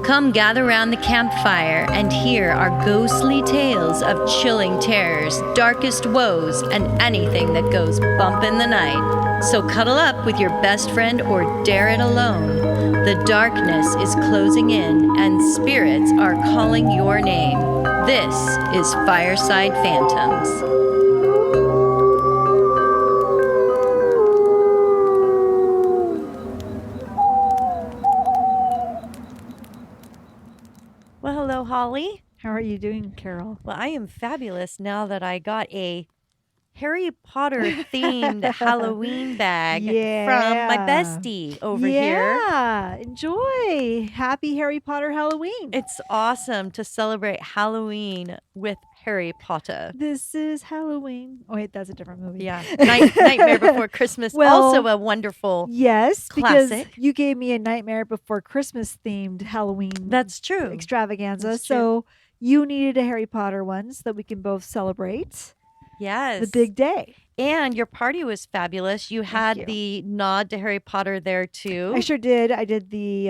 Come gather round the campfire and hear our ghostly tales of chilling terrors, darkest woes, and anything that goes bump in the night. So cuddle up with your best friend or dare it alone. The darkness is closing in and spirits are calling your name. This is Fireside Phantoms. Well, hello, Holly. How are you doing, Carol? Well, I am fabulous now that I got a Harry Potter themed Halloween bag from my bestie over here. Yeah, enjoy. Happy Harry Potter Halloween. It's awesome to celebrate Halloween with Harry Potter. This is Halloween. Oh, wait, that's a different movie. Yeah. Nightmare Before Christmas. Well, also a wonderful yes, classic. Because you gave me a Nightmare Before Christmas themed Halloween That's true. extravaganza. That's true. So you needed a Harry Potter one so that we can both celebrate Yes. the big day. And your party was fabulous. You had the nod to Harry Potter there too. I sure did. I did the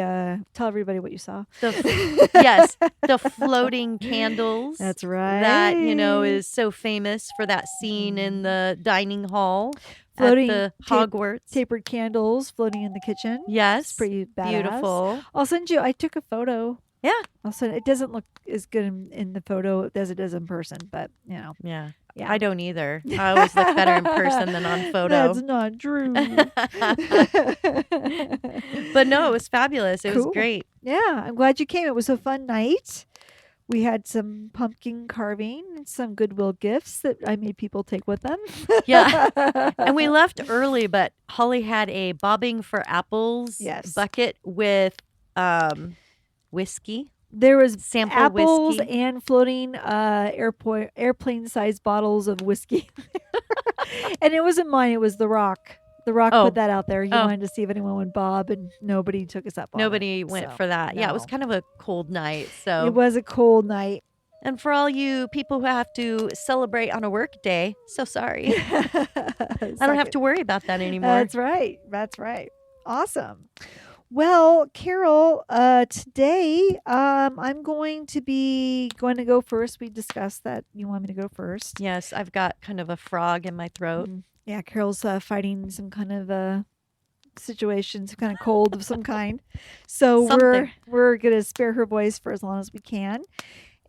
tell everybody what you saw. Yes, the floating candles. That's right. That, is so famous for that scene in the dining hall Floating at the Hogwarts. Tapered candles floating in the kitchen. Yes. It's pretty badass. Beautiful. I'll send you. I took a photo. Yeah. I'll send. It doesn't look as good in the photo as it does in person, but Yeah. Yeah. I don't either. I always look better in person than on photo. That's not true. But no, it was fabulous. It was great. Yeah, I'm glad you came. It was a fun night. We had some pumpkin carving and some Goodwill gifts that I made people take with them. Yeah. And we left early, but Holly had a bobbing for apples bucket with whiskey. There was sample apples whiskey and floating airplane-sized bottles of whiskey. And it wasn't mine. It was The Rock. The Rock put that out there. He wanted to see if anyone would bob, and nobody took us up on it. Nobody went for that. No. Yeah, it was kind of a cold night. So it was a cold night. And for all you people who have to celebrate on a work day, so sorry. I don't have to worry about that anymore. That's right. That's right. Awesome. Well, Carol, today I'm going to go first. We discussed that you want me to go first. Yes, I've got kind of a frog in my throat. Yeah, Carol's fighting some kind of situation, some kind of cold of some kind. So we're going to spare her voice for as long as we can.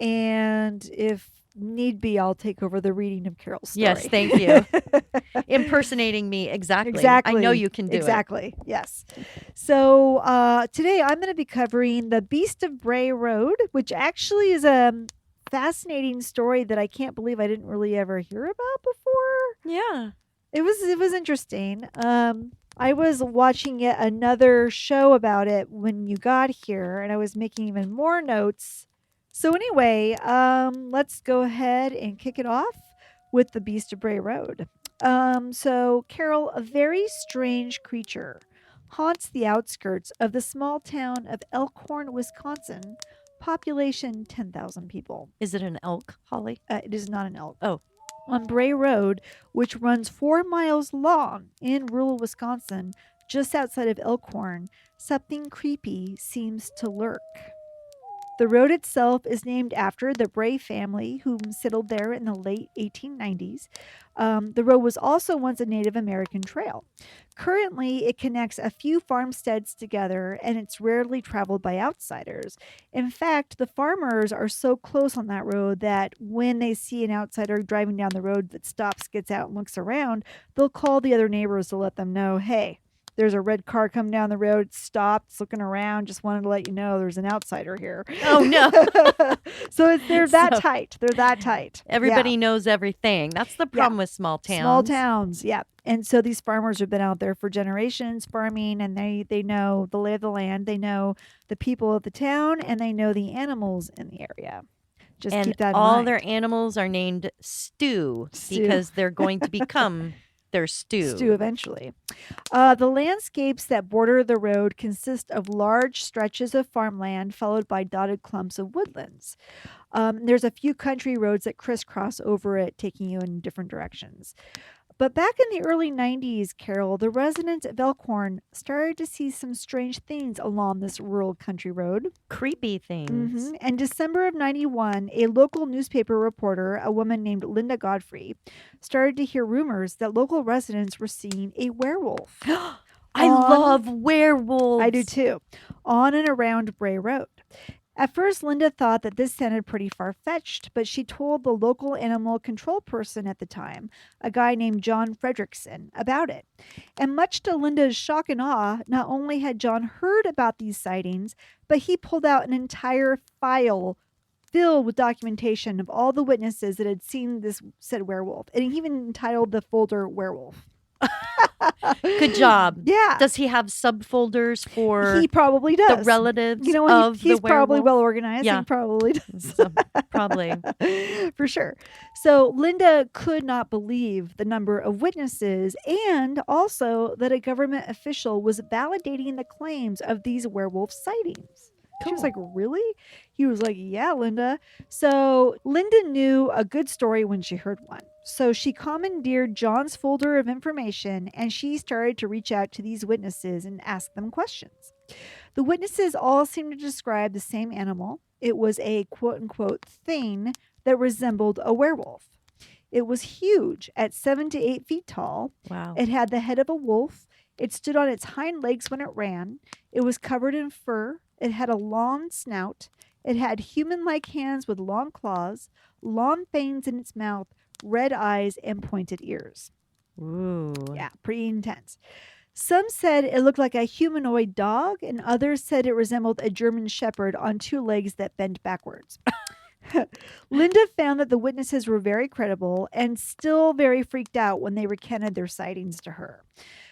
And if need be, I'll take over the reading of Carol's story. Yes, thank you. Impersonating me, exactly. Exactly. I know you can do it. Exactly, yes. So today I'm going to be covering the Beast of Bray Road, which actually is a fascinating story that I can't believe I didn't really ever hear about before. Yeah. It was interesting. I was watching yet another show about it when you got here, and I was making even more notes. So anyway, let's go ahead and kick it off with the Beast of Bray Road. So Carol, a very strange creature haunts the outskirts of the small town of Elkhorn, Wisconsin, population 10,000 people. Is it an elk, Holly? It is not an elk. Oh. On Bray Road, which runs 4 miles long in rural Wisconsin, just outside of Elkhorn, something creepy seems to lurk. The road itself is named after the Bray family, whom settled there in the late 1890s. The road was also once a Native American trail. Currently, it connects a few farmsteads together, and it's rarely traveled by outsiders. In fact, the farmers are so close on that road that when they see an outsider driving down the road that stops, gets out, and looks around, they'll call the other neighbors to let them know, hey, there's a red car coming down the road, stopped, it's looking around, just wanted to let you know there's an outsider here. Oh, no. So they're that tight. They're that tight. Everybody knows everything. That's the problem with small towns. Small towns, yeah. And so these farmers have been out there for generations farming, and they know the lay of the land. They know the people of the town, and they know the animals in the area. Just keep that in mind. All their animals are named Stew because they're going to become their stew eventually. The landscapes that border the road consist of large stretches of farmland followed by dotted clumps of woodlands. There's a few country roads that crisscross over it, taking you in different directions. But back in the early 90s, Carol, the residents of Elkhorn started to see some strange things along this rural country road. Creepy things. In December of 91, a local newspaper reporter, a woman named Linda Godfrey, started to hear rumors that local residents were seeing a werewolf. I love werewolves. I do too. On and around Bray Road. At first, Linda thought that this sounded pretty far-fetched, but she told the local animal control person at the time, a guy named John Fredrickson, about it. And much to Linda's shock and awe, not only had John heard about these sightings, but he pulled out an entire file filled with documentation of all the witnesses that had seen this said werewolf. And he even entitled the folder Werewolf. Good job. Yeah. Does he have subfolders for He probably does. the relatives You know, of he's the probably werewolf? well organized. Yeah. He probably does. Probably. For sure. So Linda could not believe the number of witnesses and also that a government official was validating the claims of these werewolf sightings. She was Cool. like, really? He was like, yeah, Linda. So Linda knew a good story when she heard one. So she commandeered John's folder of information and she started to reach out to these witnesses and ask them questions. The witnesses all seemed to describe the same animal. It was a quote unquote thing that resembled a werewolf. It was huge at 7 to 8 feet tall. Wow. It had the head of a wolf. It stood on its hind legs when it ran. It was covered in fur. It had a long snout. It had human-like hands with long claws, long fangs in its mouth, red eyes, and pointed ears. Ooh. Yeah, pretty intense. Some said it looked like a humanoid dog, and others said it resembled a German shepherd on 2 legs that bent backwards. Linda found that the witnesses were very credible and still very freaked out when they recanted their sightings to her.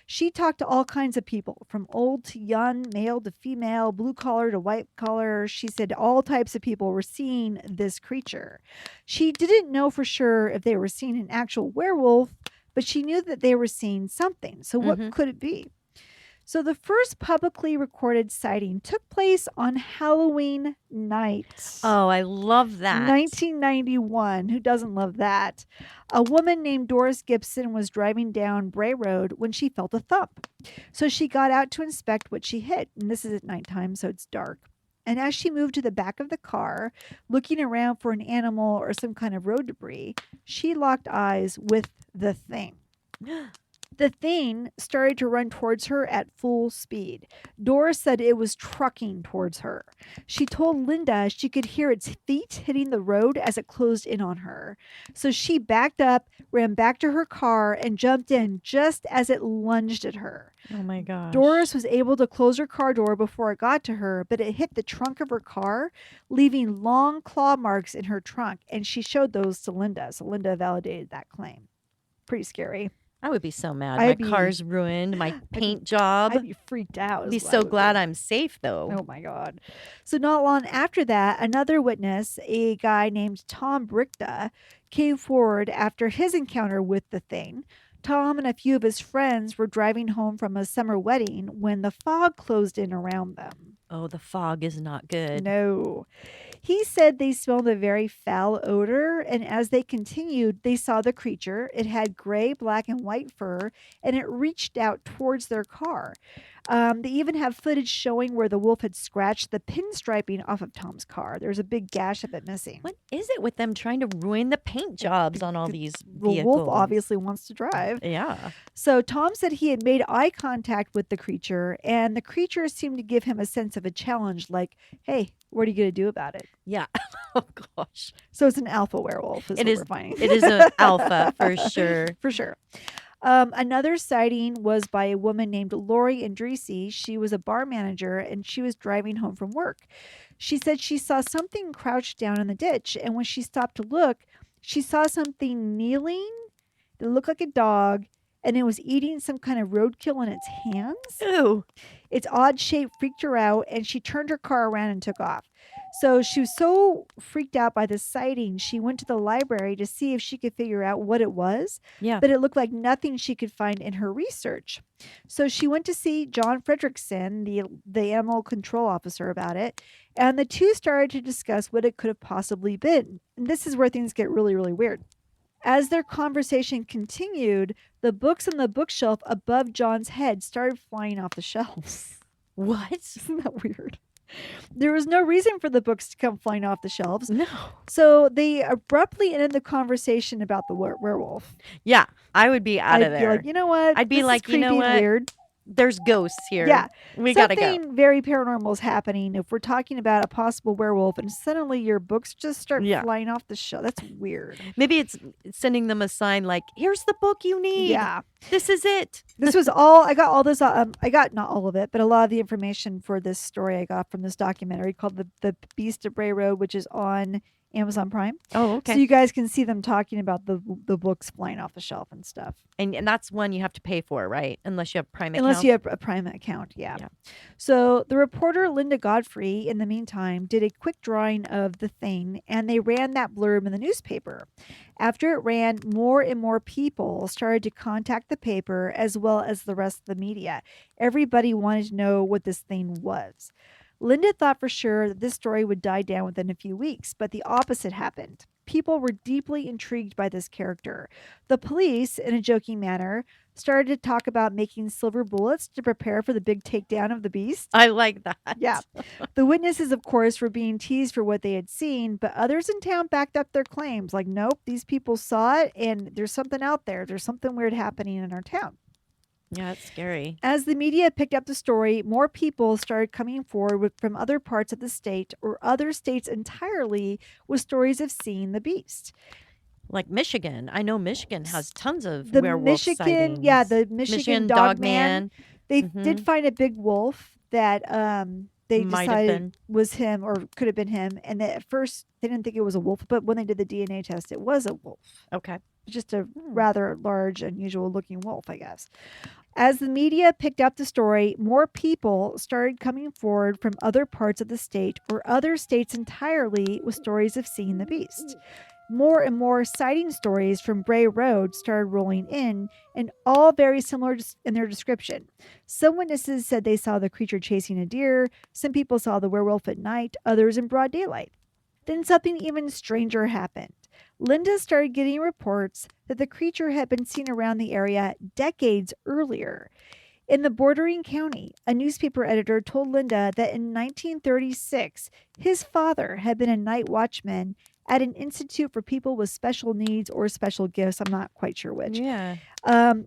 She talked to all kinds of people, from old to young, male to female, blue collar to white collar. She said all types of people were seeing this creature. She didn't know for sure if they were seeing an actual werewolf, but she knew that they were seeing something. So what could it be? So the first publicly recorded sighting took place on Halloween night. Oh, I love that. 1991. Who doesn't love that? A woman named Doris Gibson was driving down Bray Road when she felt a thump. So she got out to inspect what she hit. And this is at nighttime, so it's dark. And as she moved to the back of the car, looking around for an animal or some kind of road debris, she locked eyes with the thing. The thing started to run towards her at full speed. Doris said it was trucking towards her. She told Linda she could hear its feet hitting the road as it closed in on her. So she backed up, ran back to her car, and jumped in just as it lunged at her. Oh my gosh. Doris was able to close her car door before it got to her, but it hit the trunk of her car, leaving long claw marks in her trunk, and she showed those to Linda. So Linda validated that claim. Pretty scary. I would be so mad. I'd My be- car's ruined. My paint job. I'd be freaked out. I'd be is what I so would glad I'm safe, though. Oh my God. So not long after that, another witness, a guy named Tom Brichta, came forward after his encounter with the thing. Tom and a few of his friends were driving home from a summer wedding when the fog closed in around them. Oh, the fog is not good. No. He said they smelled a very foul odor, and as they continued, they saw the creature. It had gray, black, and white fur, and it reached out towards their car. They even have footage showing where the wolf had scratched the pinstriping off of Tom's car. There's a big gash of it missing. What is it with them trying to ruin the paint jobs on all these The vehicles? wolf obviously wants to drive. Yeah. So Tom said he had made eye contact with the creature, and the creature seemed to give him a sense of a challenge, like, hey, what are you going to do about it? Yeah. Oh, gosh. So it's an alpha werewolf is It what is- we're finding. It is an alpha for sure. For sure. Another sighting was by a woman named Lori Andrisi. She was a bar manager and she was driving home from work. She said she saw something crouched down in the ditch, and when she stopped to look, she saw something kneeling that looked like a dog, and it was eating some kind of roadkill in its hands. Ew. Its odd shape freaked her out, and she turned her car around and took off. So she was so freaked out by the sighting, she went to the library to see if she could figure out what it was, Yeah. but it looked like nothing she could find in her research. So she went to see John Fredrickson, the animal control officer, about it, and the two started to discuss what it could have possibly been. And this is where things get really, really weird. As their conversation continued, the books on the bookshelf above John's head started flying off the shelves. What? Isn't that weird? There was no reason for the books to come flying off the shelves. No. So they abruptly ended the conversation about the werewolf. Yeah, I would be out of I'd be there. like, you know what? I'd be This is like, you know creepy and what? Weird. There's ghosts here. Yeah. We gotta go. Something very paranormal is happening if we're talking about a possible werewolf and suddenly your books just start Yeah. flying off the shelf. That's weird. Maybe it's sending them a sign like, here's the book you need. Yeah. This is it. This was all, I got all this, I got not all of it, but a lot of the information for this story I got from this documentary called The Beast of Bray Road, which is on Amazon Prime. Oh, okay. So you guys can see them talking about the books flying off the shelf and stuff. And that's one you have to pay for, right? Unless you have Prime account. Unless you have a Prime account, yeah. So the reporter Linda Godfrey, in the meantime, did a quick drawing of the thing, and they ran that blurb in the newspaper. After it ran, more and more people started to contact the paper as well as the rest of the media. Everybody wanted to know what this thing was. Linda thought for sure that this story would die down within a few weeks, but the opposite happened. People were deeply intrigued by this character. The police, in a joking manner, started to talk about making silver bullets to prepare for the big takedown of the beast. I like that. Yeah. The witnesses, of course, were being teased for what they had seen, but others in town backed up their claims. Like, nope, these people saw it, and there's something out there. There's something weird happening in our town. Yeah, it's scary. As the media picked up the story, more people started coming forward from other parts of the state or other states entirely with stories of seeing the beast. Like Michigan. I know Michigan has tons of The werewolf sightings. the Michigan dog man. They did find a big wolf that they Might have decided been. was him or could have been him. And at first they didn't think it was a wolf, but when they did the DNA test, it was a wolf. Okay. Just a rather large, unusual looking wolf, I guess. As the media picked up the story, more people started coming forward from other parts of the state or other states entirely with stories of seeing the beast. More and more sighting stories from Bray Road started rolling in, and all very similar in their description. Some witnesses said they saw the creature chasing a deer. Some people saw the werewolf at night, others in broad daylight. Then something even stranger happened. Linda started getting reports that the creature had been seen around the area decades earlier. In the bordering county, a newspaper editor told Linda that in 1936, his father had been a night watchman at an institute for people with special needs or special gifts. I'm not quite sure which. Yeah.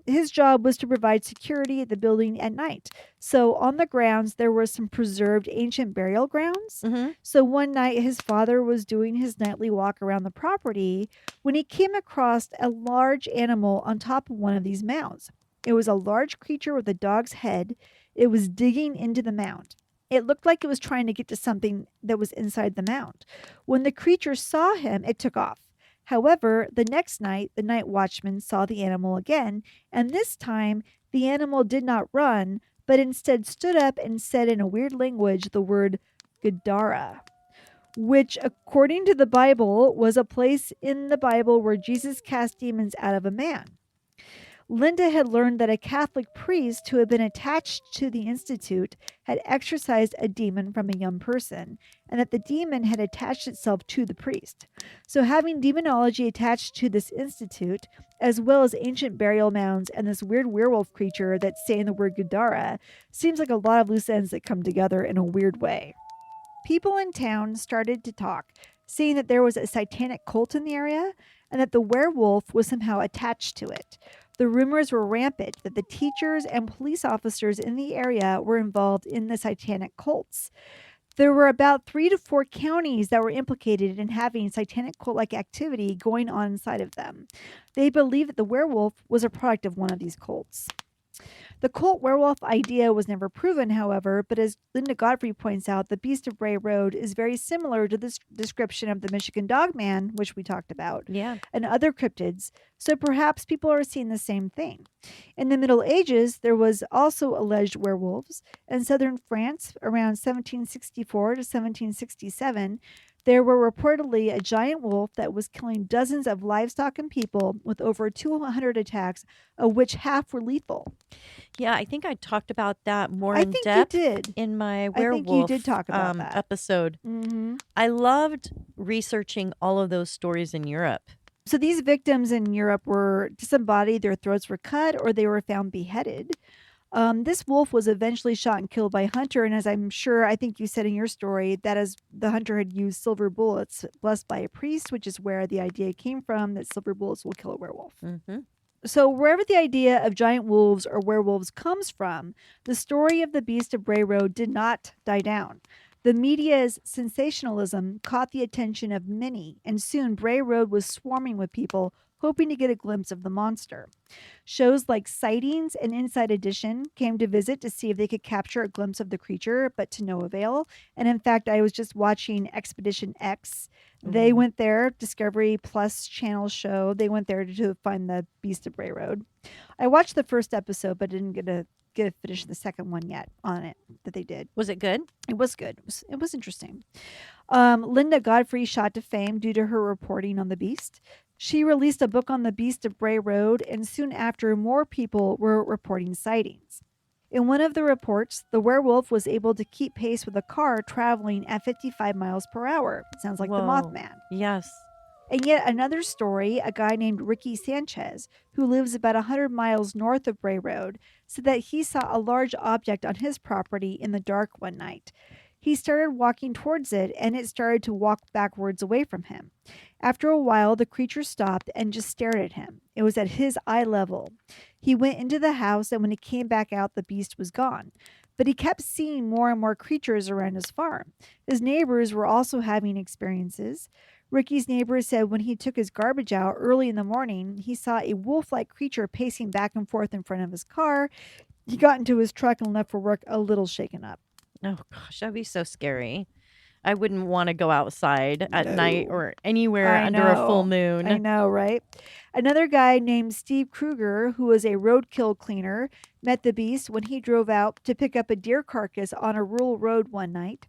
His job was to provide security at the building at night. So on the grounds, there were some preserved ancient burial grounds. Mm-hmm. So one night, his father was doing his nightly walk around the property when he came across a large animal on top of one of these mounds. It was a large creature with a dog's head. It was digging into the mound. It looked like it was trying to get to something that was inside the mound. When the creature saw him, it took off. However, the next night, the night watchman saw the animal again, and this time the animal did not run, but instead stood up and said in a weird language the word Gadara, which, according to the Bible, was a place in the Bible where Jesus cast demons out of a man. Linda had learned that a Catholic priest who had been attached to the institute had exorcised a demon from a young person, and that the demon had attached itself to the priest. So having demonology attached to this institute, as well as ancient burial mounds and this weird werewolf creature that's saying the word Gadara, seems like a lot of loose ends that come together in a weird way. People in town started to talk, saying that there was a satanic cult in the area and that the werewolf was somehow attached to it. The rumors were rampant that the teachers and police officers in the area were involved in the satanic cults. There were about 3 to 4 counties that were implicated in having satanic cult-like activity going on inside of them. They believed that the werewolf was a product of one of these cults. The cult werewolf idea was never proven, however, but as Linda Godfrey points out, the Beast of Bray Road is very similar to this description of the Michigan Dog Man, which we talked about, and other cryptids, so perhaps people are seeing the same thing. In the Middle Ages, there was also alleged werewolves. In southern France, around 1764 to 1767, there were reportedly a giant wolf that was killing dozens of livestock and people with over 200 attacks, of which half were lethal. Yeah, I think I talked about that more I in think depth you did. in my I werewolf think you did talk about that. episode. Mm-hmm. I loved researching all of those stories in Europe So these victims in Europe were disembodied, their throats were cut, or they were found beheaded. This wolf was eventually shot and killed by a hunter, and as I think you said in your story, that is the hunter had used silver bullets blessed by a priest, which is where the idea came from that silver bullets will kill a werewolf. Mm-hmm. So wherever the idea of giant wolves or werewolves comes from, the story of the Beast of Bray Road did not die down. The media's sensationalism caught the attention of many, and soon Bray Road was swarming with people hoping to get a glimpse of the monster. Shows like Sightings and Inside Edition came to visit to see if they could capture a glimpse of the creature, but to no avail. And in fact, I was just watching Expedition X. They went there, Discovery Plus channel show. They went there to find the Beast of Bray Road. I watched the first episode, but didn't get to finish the second one yet on it that they did. Was it good? It was good. It was interesting. Linda Godfrey shot to fame due to her reporting on the beast. She released a book on the Beast of Bray Road, and soon after, more people were reporting sightings. In one of the reports, the werewolf was able to keep pace with a car traveling at 55 miles per hour. Sounds like Whoa. the Mothman. Yes. And yet another story, a guy named Ricky Sanchez, who lives about 100 miles north of Bray Road, said that he saw a large object on his property in the dark one night. He started walking towards it, and it started to walk backwards away from him. After a while, the creature stopped and just stared at him. It was at his eye level. He went into the house, and when he came back out, the beast was gone. But he kept seeing more and more creatures around his farm. His neighbors were also having experiences. Ricky's neighbor said when he took his garbage out early in the morning, he saw a wolf-like creature pacing back and forth in front of his car. He got into his truck and left for work a little shaken up. Oh, gosh, that'd be so scary. I wouldn't want to go outside at night or anywhere under a full moon. I know, right? Another guy named Steve Kruger, who was a roadkill cleaner, met the beast when he drove out to pick up a deer carcass on a rural road one night.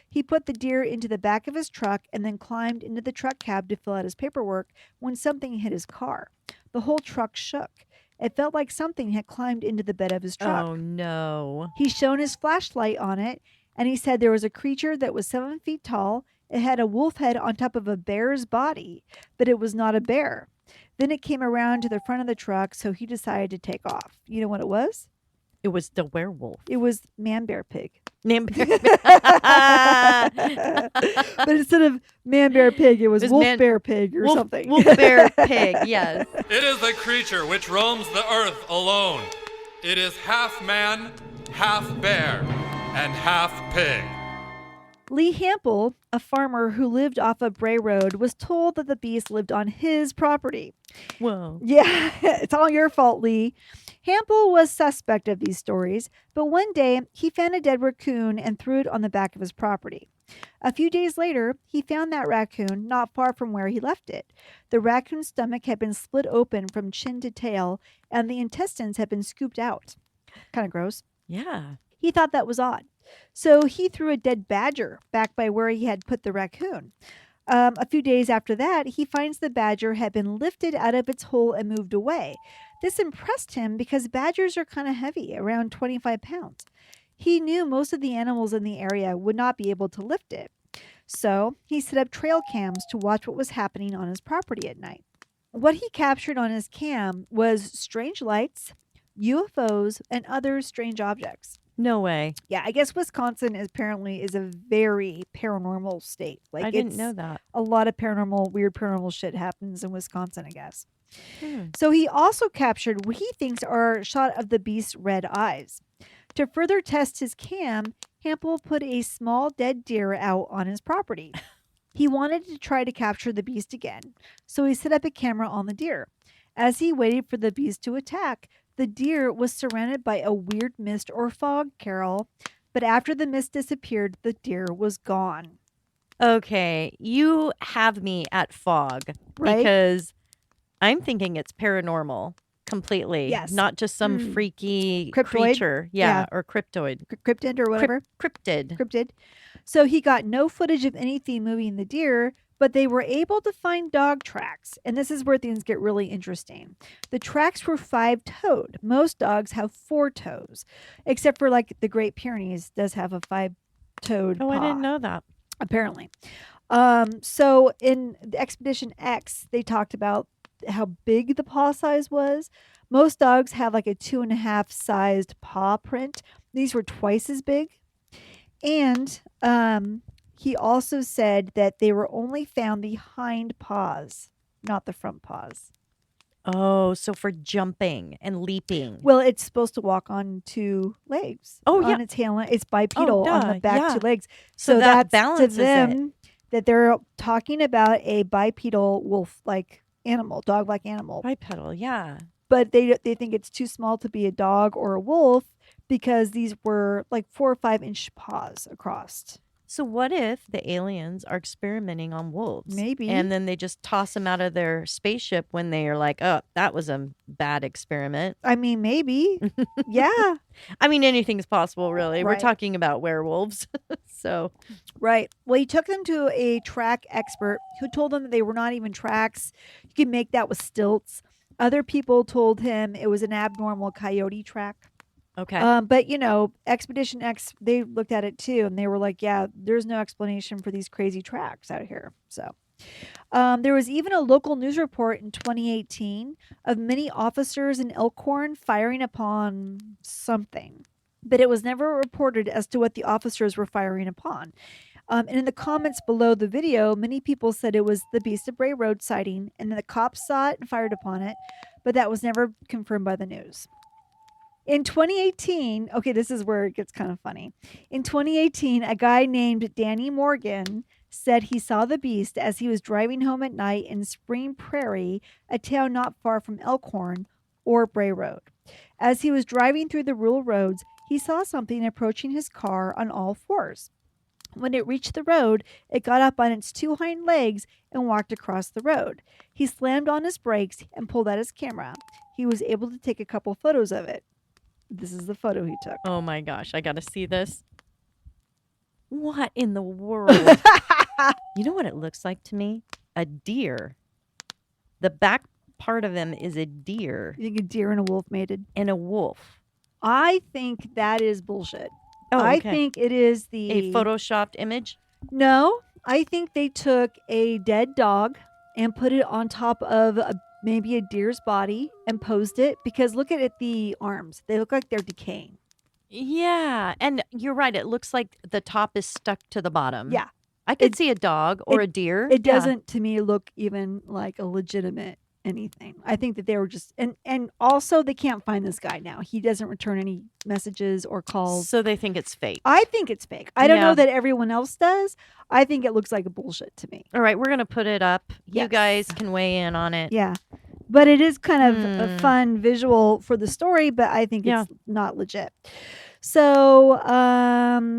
He put the deer into the back of his truck and then climbed into the truck cab to fill out his paperwork when something hit his car. The whole truck shook. It felt like something had climbed into the bed of his truck. Oh, no. He shone his flashlight on it, and he said there was a creature that was 7 feet tall. It had a wolf head on top of a bear's body, but it was not a bear. Then it came around to the front of the truck, so he decided to take off. You know what it was? It was the werewolf. It was man, bear, pig. Man, bear. But instead of man, bear, pig, it was wolf, bear, pig or something. Wolf, bear, pig, yes. It is a creature which roams the earth alone. It is half man, half bear, and half pig. Lee Hample, a farmer who lived off of Bray Road, was told that the beast lived on his property. Whoa. Yeah, it's all your fault, Lee. Hample was suspect of these stories, but one day he found a dead raccoon and threw it on the back of his property. A few days later, he found that raccoon not far from where he left it. The raccoon's stomach had been split open from chin to tail, and the intestines had been scooped out. Kind of gross. Yeah. He thought that was odd. So he threw a dead badger back by where he had put the raccoon. A few days after that, he finds the badger had been lifted out of its hole and moved away. This impressed him because badgers are kind of heavy, around 25 pounds. He knew most of the animals in the area would not be able to lift it. So he set up trail cams to watch what was happening on his property at night. What he captured on his cam was strange lights, UFOs, and other strange objects. No way. Yeah, I guess Wisconsin is a very paranormal state. Like I didn't know that. A lot of weird paranormal shit happens in Wisconsin, I guess. So he also captured what he thinks are a shot of the beast's red eyes. To further test his cam, Hample put a small dead deer out on his property. He wanted to try to capture the beast again, so he set up a camera on the deer. As he waited for the beast to attack, the deer was surrounded by a weird mist or fog, Carol, but after the mist disappeared, the deer was gone. Okay, you have me at fog, right? Because I'm thinking it's paranormal completely. Yes. Not just some freaky Cryptoid? creature. Yeah, or cryptoid. Cryptid or whatever. Cryptid. So he got no footage of anything moving the deer, but they were able to find dog tracks. And this is where things get really interesting. The tracks were 5-toed. Most dogs have 4 toes, except for like the Great Pyrenees does have a 5-toed paw. Oh, I didn't know that. Apparently. So in the Expedition X, they talked about how big the paw size was. Most dogs have like a 2.5 sized paw print. These were twice as big. And he also said that they were only found the hind paws, not the front paws. Oh, so for jumping and leaping. Well, it's supposed to walk on 2 legs. Oh, yeah. On its tail. It's bipedal on duh, the back yeah. 2 legs. So that that's balances to them that they're talking about a bipedal wolf-like animal, dog-like animal. Bipedal, yeah. But they think it's too small to be a dog or a wolf because these were like 4 or 5 inch paws across. So what if the aliens are experimenting on wolves? Maybe. And then they just toss them out of their spaceship when they are like, oh, that was a bad experiment. I mean, maybe. Yeah. I mean, anything's possible, really. We're Right. talking about werewolves. So, Right. Well, he took them to a track expert who told them that they were not even tracks. You can make that with stilts. Other people told him it was an abnormal coyote track. okay. But Expedition X, they looked at it too, and they were like, "Yeah, there's no explanation for these crazy tracks out here." So, there was even a local news report in 2018 of many officers in Elkhorn firing upon something, but it was never reported as to what the officers were firing upon. And in the comments below the video, many people said it was the Beast of Bray Road sighting, and then the cops saw it and fired upon it, but that was never confirmed by the news. In 2018, okay, this is where it gets kind of funny. In 2018, a guy named Danny Morgan said he saw the beast as he was driving home at night in Spring Prairie, a town not far from Elkhorn or Bray Road. As he was driving through the rural roads, he saw something approaching his car on all 4s. When it reached the road, it got up on its 2 hind legs and walked across the road. He slammed on his brakes and pulled out his camera. He was able to take a couple photos of it. This is the photo he took. Oh my gosh, I got to see this. What in the world? You know what it looks like to me? A deer. The back part of him is a deer You think a deer and a wolf mated? and a wolf. I think that is bullshit. Oh, I okay. think it is A photoshopped image? No, I think they took a dead dog and put it on top of maybe a deer's body and posed it because look at the arms. They look like they're decaying. Yeah, and you're right. It looks like the top is stuck to the bottom. Yeah. I could see a dog or a deer. It Yeah. doesn't to me look even like a legitimate anything. I think that they were just and also they can't find this guy now. He doesn't return any messages or calls. So they think it's fake. I think it's fake. I don't Yeah. know that everyone else does. I think it looks like a bullshit to me. All right, we're going to put it up. You Yes. guys can weigh in on it. Yeah. But it is kind of a fun visual for the story, but I think Yeah. it's not legit. So,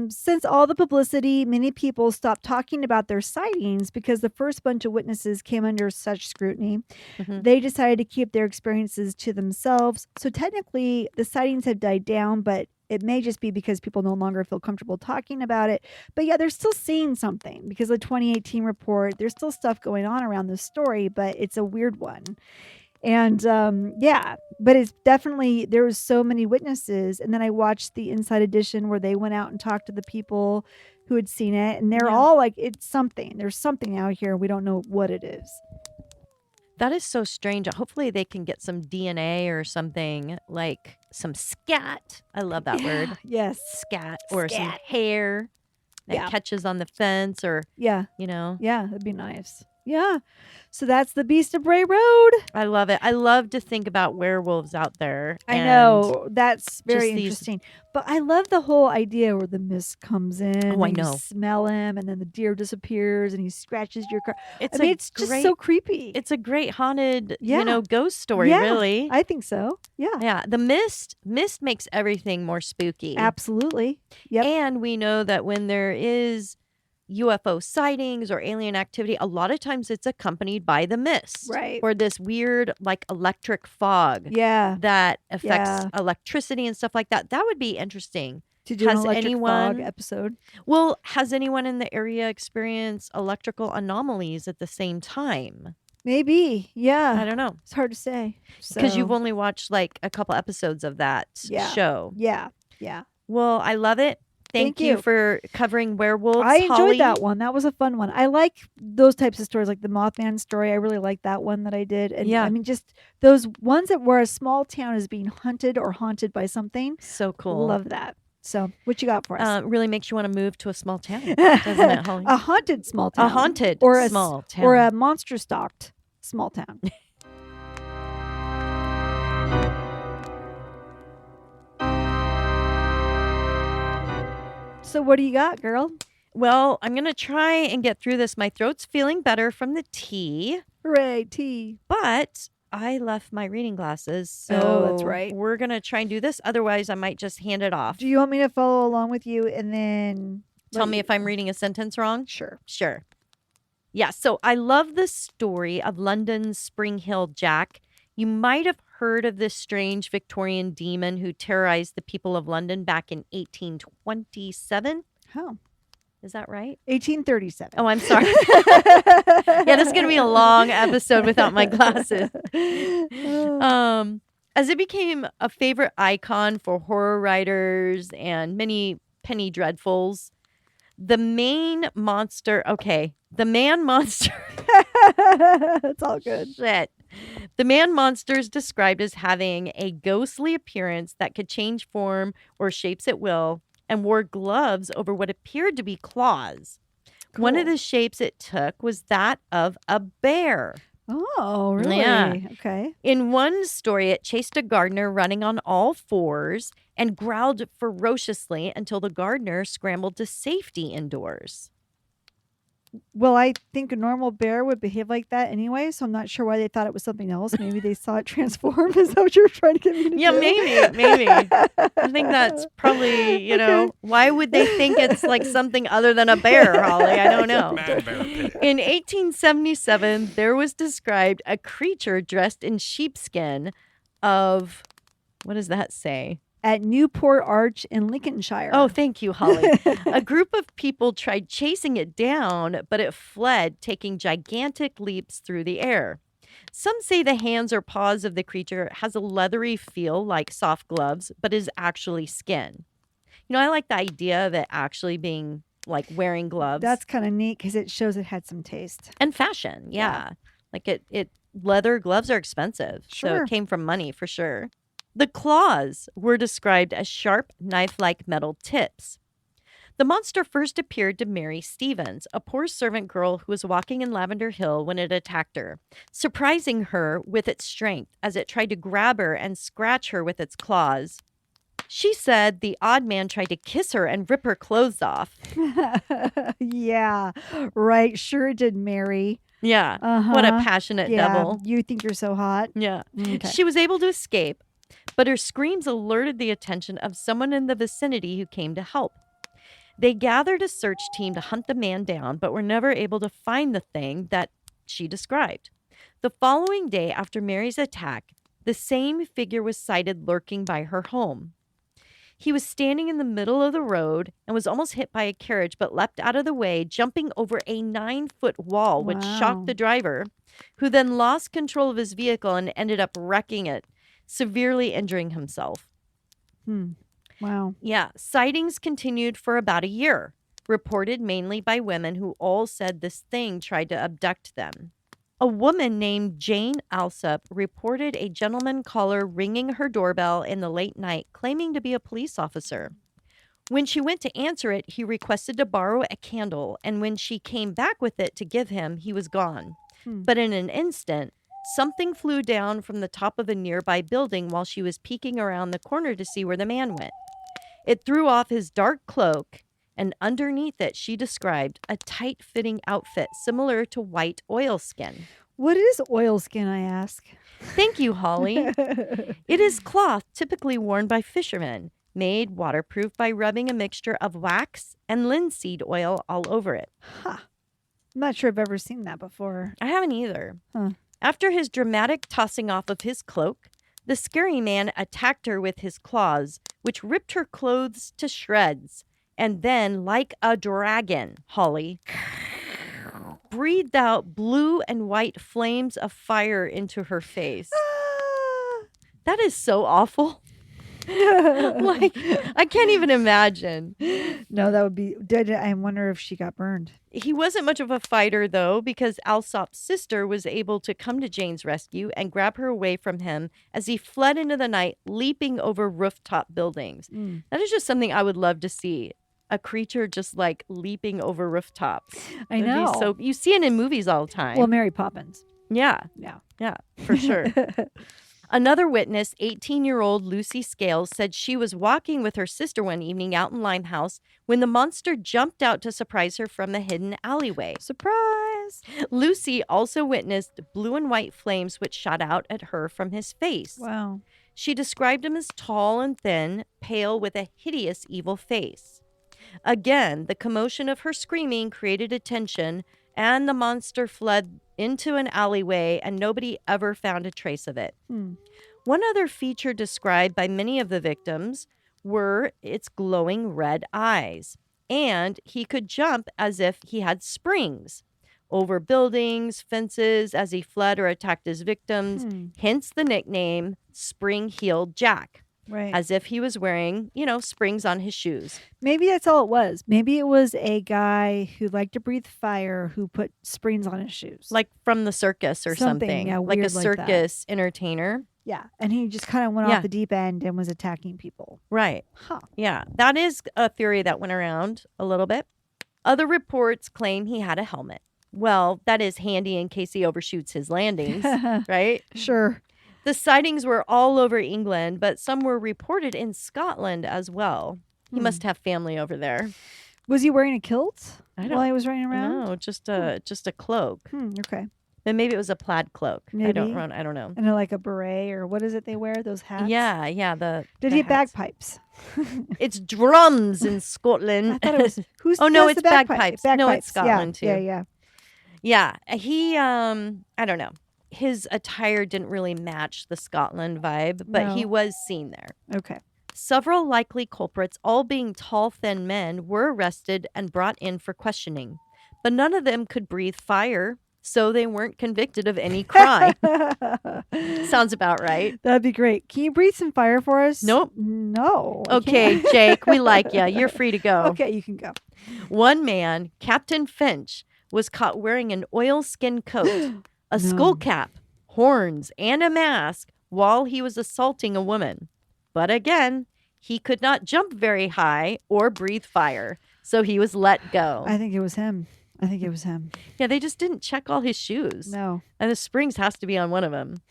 since all the publicity, many people stopped talking about their sightings because the first bunch of witnesses came under such scrutiny. Mhm. They decided to keep their experiences to themselves. So, technically, the sightings have died down, but it may just be because people no longer feel comfortable talking about it. But yeah, they're still seeing something because of the 2018 report. There's still stuff going on around this story, but it's a weird one. And yeah, but it's definitely, there was so many witnesses. And then I watched the Inside Edition where they went out and talked to the people who had seen it. And they're Yeah. all like, it's something. There's something out here. We don't know what it is. That is so strange. Hopefully they can get some DNA or something, like some scat. I love that word. Yes. Scat. Or some Scat. hair that Yeah. catches on the fence or, Yeah. you know. Yeah. That'd be nice. Yeah. So that's the Beast of Bray Road. I love it. I love to think about werewolves out there. I and know. That's very just these- interesting. But I love the whole idea where the mist comes in. Oh, I and know. You smell him, and then the deer disappears, and he scratches your car. It's I mean, a it's just great- so creepy. It's a great haunted, Yeah. ghost story, Yeah. really. I think so. Yeah. Yeah. The mist makes everything more spooky. Absolutely. Yep. And we know that when there is UFO sightings or alien activity, a lot of times it's accompanied by the mist. Right. Or this weird, like, electric fog Yeah. that affects Yeah. electricity and stuff like that. That would be interesting. To do an Has electric fog anyone- episode. Well, has anyone in the area experienced electrical anomalies at the same time? Maybe. Yeah. I don't know. It's hard to say. Because you've So, only watched like a couple episodes of that Yeah. show. Yeah. Yeah. Well, I love it. Thank you for covering werewolves. I enjoyed Holly. that one. That was a fun one. I like those types of stories, like the Mothman story. I really like that one that I did. And Yeah. I mean, just those ones that where a small town is being hunted or haunted by something. So cool. Love that. So, what you got for us? Really makes you want to move to a small town, doesn't it, Holly? A haunted small town. A haunted or small town. Or a monster stalked small town. So, what do you got, girl? Well, I'm going to try and get through this. My throat's feeling better from the tea, Hooray, tea. but I left my reading glasses. So Oh, that's right. We're going to try and do this. Otherwise, I might just hand it off. Do you want me to follow along with you and then Tell let me you- if I'm reading a sentence wrong. Sure. Sure. Yeah, so I love the story of London's Spring Hill Jack. You might have heard of this strange Victorian demon who terrorized the people of London back in 1827. Oh, Is that right? 1837. Oh, I'm sorry. Yeah, this is going to be a long episode without my glasses. As it became a favorite icon for horror writers and many penny dreadfuls, the man monster. It's all good. Shit. The man monster is described as having a ghostly appearance that could change form or shapes at will and wore gloves over what appeared to be claws. One of Cool. the shapes it took was that of a bear. Oh, really? Yeah. Okay. In one story, it chased a gardener running on all fours and growled ferociously until the gardener scrambled to safety indoors. Well, I think a normal bear would behave like that anyway, so I'm not sure why they thought it was something else. Maybe they saw it transform. Is that what you were trying to get me to Yeah, do? maybe. I think that's probably, Okay. why would they think it's like something other than a bear, Holly? I don't know. Man bear pig. In 1877, there was described a creature dressed in sheepskin of, what does that say? At Newport Arch in Lincolnshire. Oh, thank you, Holly. A group of people tried chasing it down, but it fled, taking gigantic leaps through the air. Some say the hands or paws of the creature has a leathery feel like soft gloves, but is actually skin. I like the idea of it actually being like wearing gloves. That's kind of neat because it shows it had some taste. And fashion, yeah. Like leather gloves are expensive. So Sure. it came from money for sure. The claws were described as sharp, knife-like metal tips. The monster first appeared to Mary Stevens, a poor servant girl who was walking in Lavender Hill when it attacked her, surprising her with its strength as it tried to grab her and scratch her with its claws. She said the odd man tried to kiss her and rip her clothes off. Yeah, right. Sure did, Mary. Yeah, Uh-huh. what a passionate Yeah, devil. you think you're so hot. Yeah. Okay. She was able to escape, but her screams alerted the attention of someone in the vicinity who came to help. They gathered a search team to hunt the man down, but were never able to find the thing that she described. The following day after Mary's attack, the same figure was sighted lurking by her home. He was standing in the middle of the road and was almost hit by a carriage, but leapt out of the way, jumping over a 9-foot wall, which Wow. shocked the driver, who then lost control of his vehicle and ended up wrecking it, severely injuring himself. Wow. Yeah, sightings continued for about a year, reported mainly by women who all said this thing tried to abduct them. A woman named Jane Alsop reported a gentleman caller ringing her doorbell in the late night, claiming to be a police officer. When she went to answer it, he requested to borrow a candle, and when she came back with it to give him, he was gone. But in an instant, something flew down from the top of a nearby building while she was peeking around the corner to see where the man went. It threw off his dark cloak, and underneath it, she described a tight-fitting outfit similar to white oilskin. What is oilskin, I ask? Thank you, Holly. It is cloth typically worn by fishermen, made waterproof by rubbing a mixture of wax and linseed oil all over it. I'm not sure I've ever seen that before. I haven't either. Huh. After his dramatic tossing off of his cloak, the scary man attacked her with his claws, which ripped her clothes to shreds, and then, like a dragon, Holly, breathed out blue and white flames of fire into her face. That is so awful. Like, I can't even imagine. No, that would be. I wonder if she got burned. He wasn't much of a fighter, though, because Alsop's sister was able to come to Jane's rescue and grab her away from him as he fled into the night, leaping over rooftop buildings. That is just something I would love to see. A creature just like leaping over rooftops. I That'd know. be so you see it in movies all the time. Well, Mary Poppins. Yeah, for sure. Another witness, 18-year-old Lucy Scales, said she was walking with her sister one evening out in Limehouse when the monster jumped out to surprise her from the hidden alleyway. Surprise! Lucy also witnessed blue and white flames which shot out at her from his face. Wow. She described him as tall and thin, pale with a hideous evil face. Again, the commotion of her screaming created attention, and the monster fled into an alleyway, and nobody ever found a trace of it. One other feature described by many of the victims were its glowing red eyes, and he could jump as if he had springs over buildings, fences as he fled or attacked his victims, hence the nickname Spring-Heeled Jack. Right. As if he was wearing, springs on his shoes. Maybe that's all it was. Maybe it was a guy who liked to breathe fire who put springs on his shoes. Like from the circus or something. Yeah, like a weird like that. circus entertainer. Yeah. And he just kind of went off the deep end and was attacking people. Right. Huh. Yeah. That is a theory that went around a little bit. Other reports claim he had a helmet. Well, that is handy in case he overshoots his landings, right? Sure. The sightings were all over England, but some were reported in Scotland as well. He must have family over there. Was he wearing a kilt I while he was running around? No, just a cloak. Okay. And maybe it was a plaid cloak. Maybe. I don't know. And like a beret or what is it they wear? Those hats? Yeah. Did the he have hats. bagpipes? It's drums in Scotland. I thought it was who's Oh no, does it's the bagpipes. No, it's Scotland too. Yeah. Yeah, he I don't know. His attire didn't really match the Scotland vibe, but he was seen there. Okay. Several likely culprits, all being tall, thin men, were arrested and brought in for questioning. But none of them could breathe fire, so they weren't convicted of any crime. Sounds about right. That'd be great. Can you breathe some fire for us? Nope. No. I Okay, can't. Jake, we like you. You're free to go. Okay, you can go. One man, Captain Finch, was caught wearing an oilskin coat, a skull cap, horns, and a mask while he was assaulting a woman. But again, he could not jump very high or breathe fire, so he was let go. I think it was him. Yeah, they just didn't check all his shoes. No. And the springs has to be on one of them.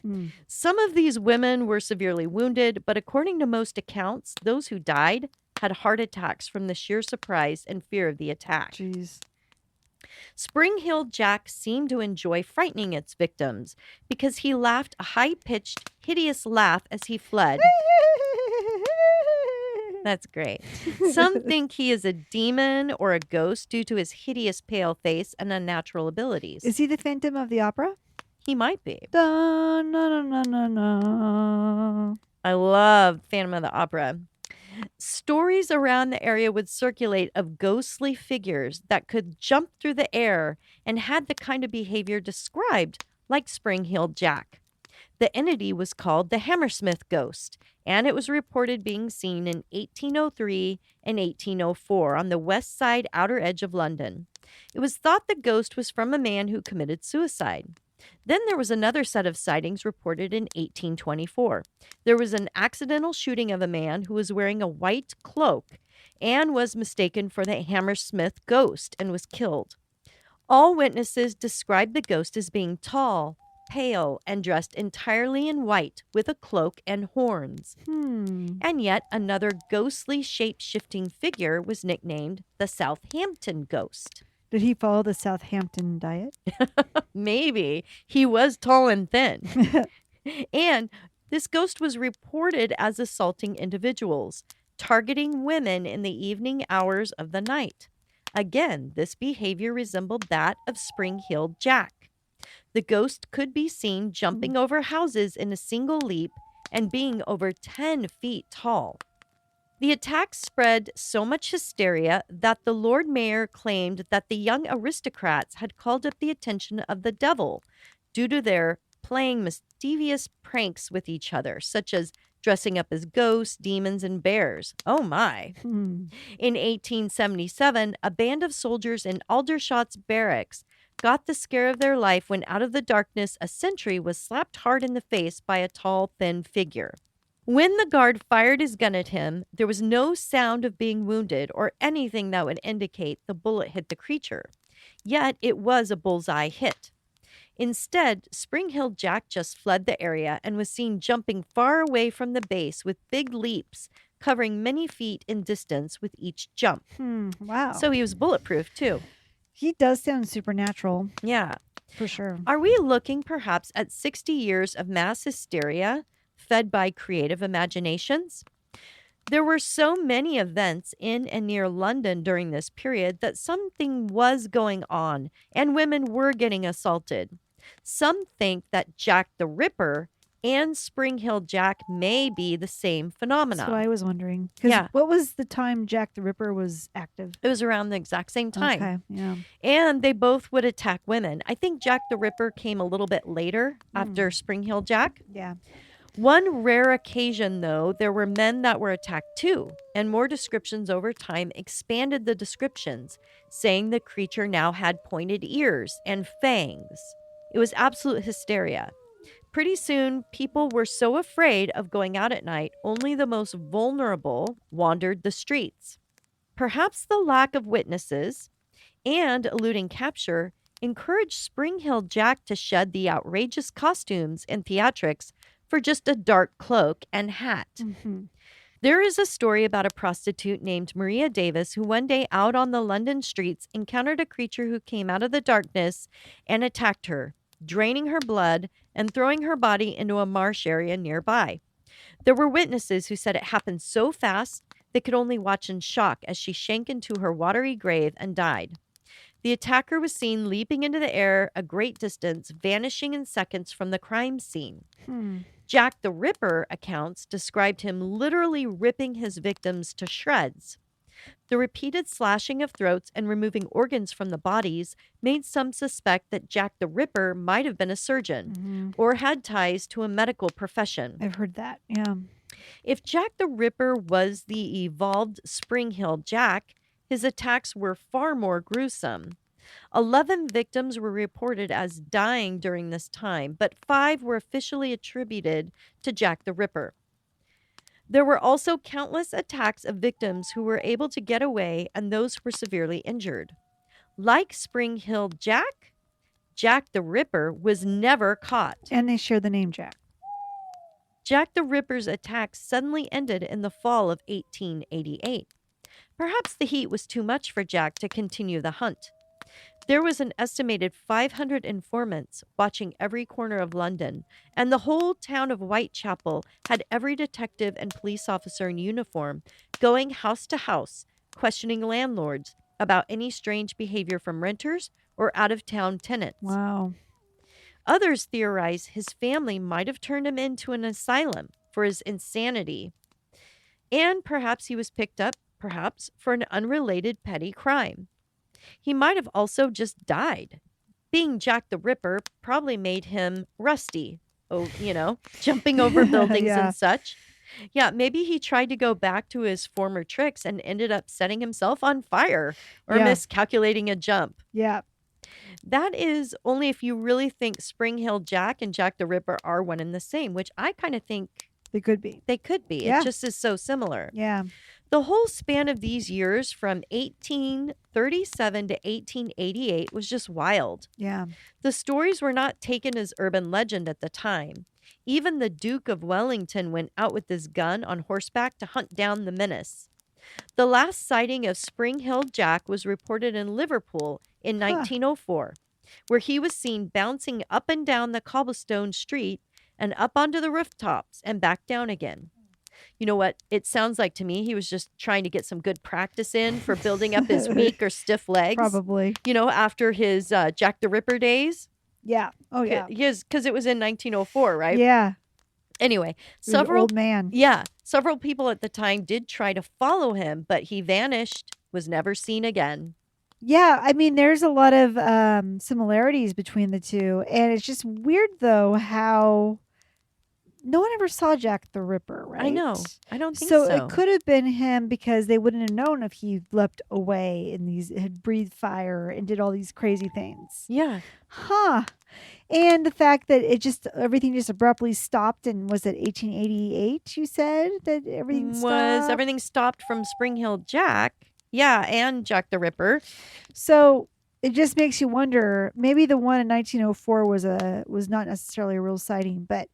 Some of these women were severely wounded, but according to most accounts, those who died had heart attacks from the sheer surprise and fear of the attack. Jeez. Spring-Heeled Jack seemed to enjoy frightening its victims because he laughed a high-pitched, hideous laugh as he fled. That's great. Some think he is a demon or a ghost due to his hideous pale face and unnatural abilities. Is he the Phantom of the Opera? He might be. Da, na, na, na, na, na. I love Phantom of the Opera. Stories around the area would circulate of ghostly figures that could jump through the air and had the kind of behavior described like Spring-Heeled Jack. The entity was called the Hammersmith Ghost, and it was reported being seen in 1803 and 1804 on the west side outer edge of London. It was thought the ghost was from a man who committed suicide. Then there was another set of sightings reported in 1824. There was an accidental shooting of a man who was wearing a white cloak and was mistaken for the Hammersmith ghost and was killed. All witnesses described the ghost as being tall, pale, and dressed entirely in white with a cloak and horns. And yet another ghostly shape-shifting figure was nicknamed the Southampton Ghost. Did he follow the Southampton diet? Maybe. He was tall and thin. And this ghost was reported as assaulting individuals, targeting women in the evening hours of the night. Again, this behavior resembled that of Spring-Heeled Jack. The ghost could be seen jumping over houses in a single leap and being over 10 feet tall. The attack spread so much hysteria that the Lord Mayor claimed that the young aristocrats had called up the attention of the devil due to their playing mischievous pranks with each other, such as dressing up as ghosts, demons, and bears. Oh my. Hmm. In 1877, a band of soldiers in Aldershot's barracks got the scare of their life when out of the darkness a sentry was slapped hard in the face by a tall, thin figure. When the guard fired his gun at him, there was no sound of being wounded or anything that would indicate the bullet hit the creature. Yet it was a bullseye hit. Instead, Spring-Heeled Jack just fled the area and was seen jumping far away from the base with big leaps, covering many feet in distance with each jump. Wow. So he was bulletproof too. He does sound supernatural, Yeah. for sure. Are we looking perhaps at 60 years of mass hysteria fed by creative imaginations? There were so many events in and near London during this period that something was going on and women were getting assaulted. Some think that Jack the Ripper and Spring-Heeled Jack may be the same phenomenon. That's what I was wondering. 'Cause Yeah. what was the time Jack the Ripper was active? It was around the exact same time. Okay, yeah. And they both would attack women. I think Jack the Ripper came a little bit later after Spring-Heeled Jack. Yeah. One rare occasion, though, there were men that were attacked too, and more descriptions over time expanded the descriptions, saying the creature now had pointed ears and fangs. It was absolute hysteria. Pretty soon, people were so afraid of going out at night, only the most vulnerable wandered the streets. Perhaps the lack of witnesses and eluding capture encouraged Spring-Heeled Jack to shed the outrageous costumes and theatrics for just a dark cloak and hat. Mhm. There is a story about a prostitute named Maria Davis who one day out on the London streets encountered a creature who came out of the darkness and attacked her, draining her blood and throwing her body into a marsh area nearby. There were witnesses who said it happened so fast they could only watch in shock as she sank into her watery grave and died. The attacker was seen leaping into the air a great distance, vanishing in seconds from the crime scene. Jack the Ripper accounts described him literally ripping his victims to shreds. The repeated slashing of throats and removing organs from the bodies made some suspect that Jack the Ripper might have been a surgeon or had ties to a medical profession. I've heard that. Yeah. If Jack the Ripper was the evolved Spring-Heeled Jack, his attacks were far more gruesome. 11 victims were reported as dying during this time, but 5 were officially attributed to Jack the Ripper. There were also countless attacks of victims who were able to get away and those who were severely injured. Like Spring-Heeled Jack, Jack the Ripper was never caught. And they share the name Jack. Jack the Ripper's attacks suddenly ended in the fall of 1888. Perhaps the heat was too much for Jack to continue the hunt. There was an estimated 500 informants watching every corner of London, and the whole town of Whitechapel had every detective and police officer in uniform going house to house, questioning landlords about any strange behavior from renters or out-of-town tenants. Wow. Others theorize his family might have turned him into an asylum for his insanity, and perhaps he was picked up, for an unrelated petty crime. He might have also just died. Being Jack the Ripper probably made him rusty, jumping over buildings Yeah. and such. Yeah, maybe he tried to go back to his former tricks and ended up setting himself on fire or Yeah. miscalculating a jump. Yeah. That is only if you really think Spring-Heeled Jack and Jack the Ripper are one and the same, which I kind of think They could be. they could be. Yeah. It just is so similar. Yeah. The whole span of these years from 1837 to 1888 was just wild. Yeah. The stories were not taken as urban legend at the time. Even the Duke of Wellington went out with his gun on horseback to hunt down the menace. The last sighting of Spring-Heeled Jack was reported in Liverpool in 1904, where he was seen bouncing up and down the cobblestone street and up onto the rooftops and back down again. You know what it sounds like to me? He was just trying to get some good practice in for building up his weak or stiff legs. Probably. After his Jack the Ripper days. Yeah. Oh, yeah. Because it was in 1904, right? Yeah. Anyway, He was an old man. several people at the time did try to follow him, but he vanished, was never seen again. Yeah. I mean, there's a lot of similarities between the two. And it's just weird, though, how no one ever saw Jack the Ripper, right? I know. I don't think So so. it could have been him because they wouldn't have known if he leapt away and had breathed fire and did all these crazy things. Yeah. Huh. And the fact that everything just abruptly stopped, and was it 1888 you said that everything stopped? Everything stopped from Spring Hill Jack? Yeah, and Jack the Ripper. So it just makes you wonder, maybe the one in 1904 was not necessarily a real sighting, but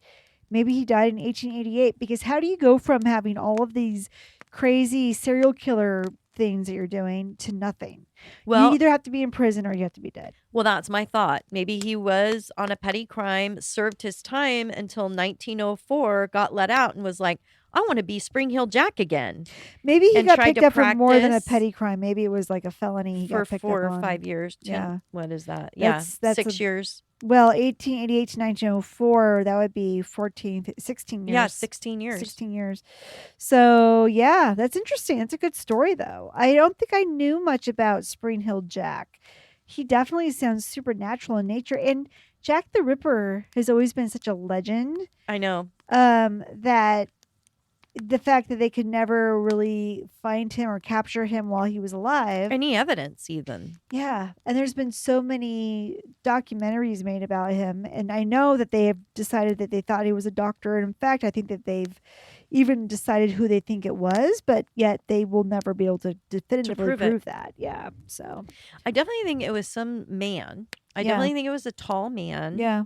maybe he died in 1888, because how do you go from having all of these crazy serial killer things that you're doing to nothing? Well, you either have to be in prison or you have to be dead. Well, that's my thought. Maybe he was on a petty crime, served his time until 1904, got let out, and was like, I want to be Spring Hill Jack again. Maybe he And got tried picked to up for more than a practice petty crime. Maybe it was like a felony. He for got picked 4 up or on. 5 years. 10, Yeah. What is that? That's 6 years. Well, 1888 to 1904, that would be 16 years. Yeah, 16 years. 16 years. So, yeah, that's interesting. That's a good story, though. I don't think I knew much about Spring Hill Jack. He definitely sounds supernatural in nature. And Jack the Ripper has always been such a legend. I know. That the fact that they could never really find him or capture him while he was alive. Any evidence, even. Yeah. And there's been so many documentaries made about him. And I know that they have decided that they thought he was a doctor. And in fact, I think that they've even decided who they think it was, but yet they will never be able to definitively prove that. Yeah. So I definitely think it was some man. I Yeah. definitely think it was a tall man. yeah.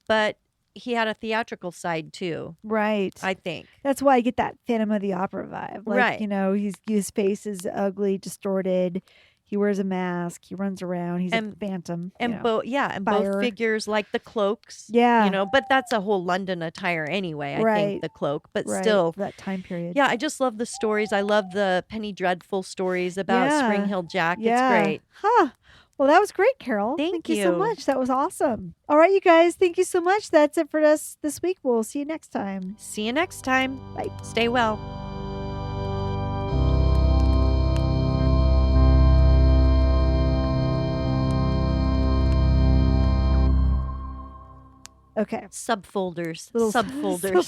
But he had a theatrical side, too, Right. I think. That's why I get that Phantom of the Opera vibe. Like, Right. you know, his face is ugly, distorted. He wears a mask. He runs around. He's a phantom. And both both Fire. figures, like the cloaks. Yeah. But that's a whole London attire anyway, I Right. think, the cloak. But right, still, that time period. yeah, I just love the stories. I love the Penny Dreadful stories about Yeah. Spring Hill Jack. Yeah. It's great. Huh. Well, that was great, Carol. Thank you so you. much. That was awesome. All right, you guys. Thank you so much. That's it for us this week. We'll see you next time. See you next time. Bye. Stay well. Okay. Subfolders. Little Subfolders.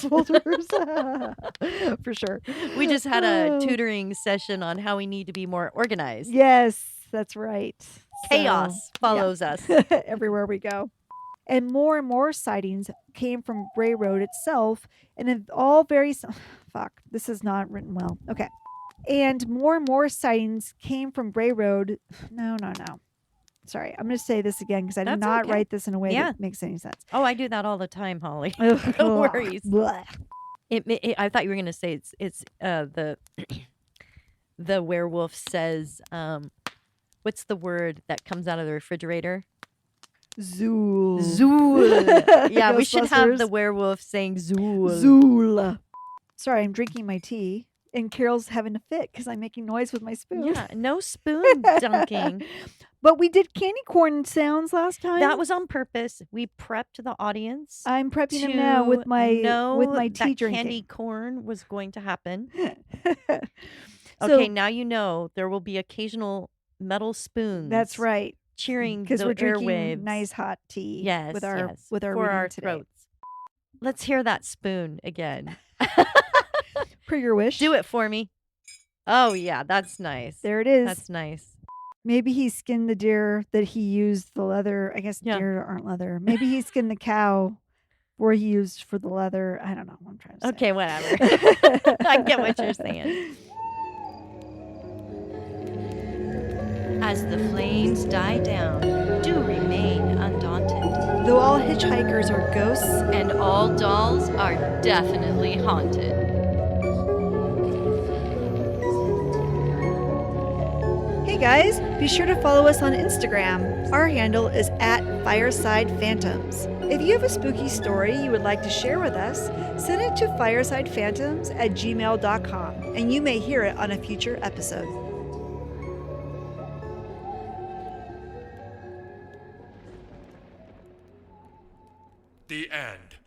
subfolders. For sure. We just had a Oh. tutoring session on how we need to be more organized. Yes, that's right. Chaos So, follows us. yeah. Everywhere we go. And more sightings came from Bray Road itself, and it all very fuck. This is not written well. Okay. And more sightings came from Bray Road. No. Sorry, I'm going to say this again because I did That's not okay. write this in a way Yeah. that makes any sense. Oh, I do that all the time, Holly. Ugh, No blah, worries. blah. I thought you were gonna say it's the the werewolf says what's the word that comes out of the refrigerator? Zool. Zool. Yeah, we should have the Ghostbusters. werewolf saying Zool. Zool. Sorry, I'm drinking my tea, and Carol's having a fit because I'm making noise with my spoon. Yeah, no spoon dunking. But we did candy corn sounds last time. That was on purpose. We prepped the audience. I'm prepping them now with my that tea drinking. candy corn was going to happen. So, Okay, now you know there will be occasional metal spoons. that's right. Cheering Because the we're drinking airwaves. nice hot tea. Yes, with our yes, with our for reading our today. throats. Let's hear that spoon again. Per your wish. Do it for me. Oh yeah, that's nice. There it is. That's nice. Maybe he skinned the deer that he used the leather. I guess Yeah. deer aren't leather. Maybe he skinned the cow where he used for the leather. I don't know what I'm trying to say. Okay, whatever. I get what you're saying. As the flames die down, do remain undaunted. Though all hitchhikers are ghosts, And all dolls are definitely haunted. hey guys, be sure to follow us on Instagram. Our handle is @FiresidePhantoms. If you have a spooky story you would like to share with us, send it to firesidephantoms@gmail.com and you may hear it on a future episode. The end.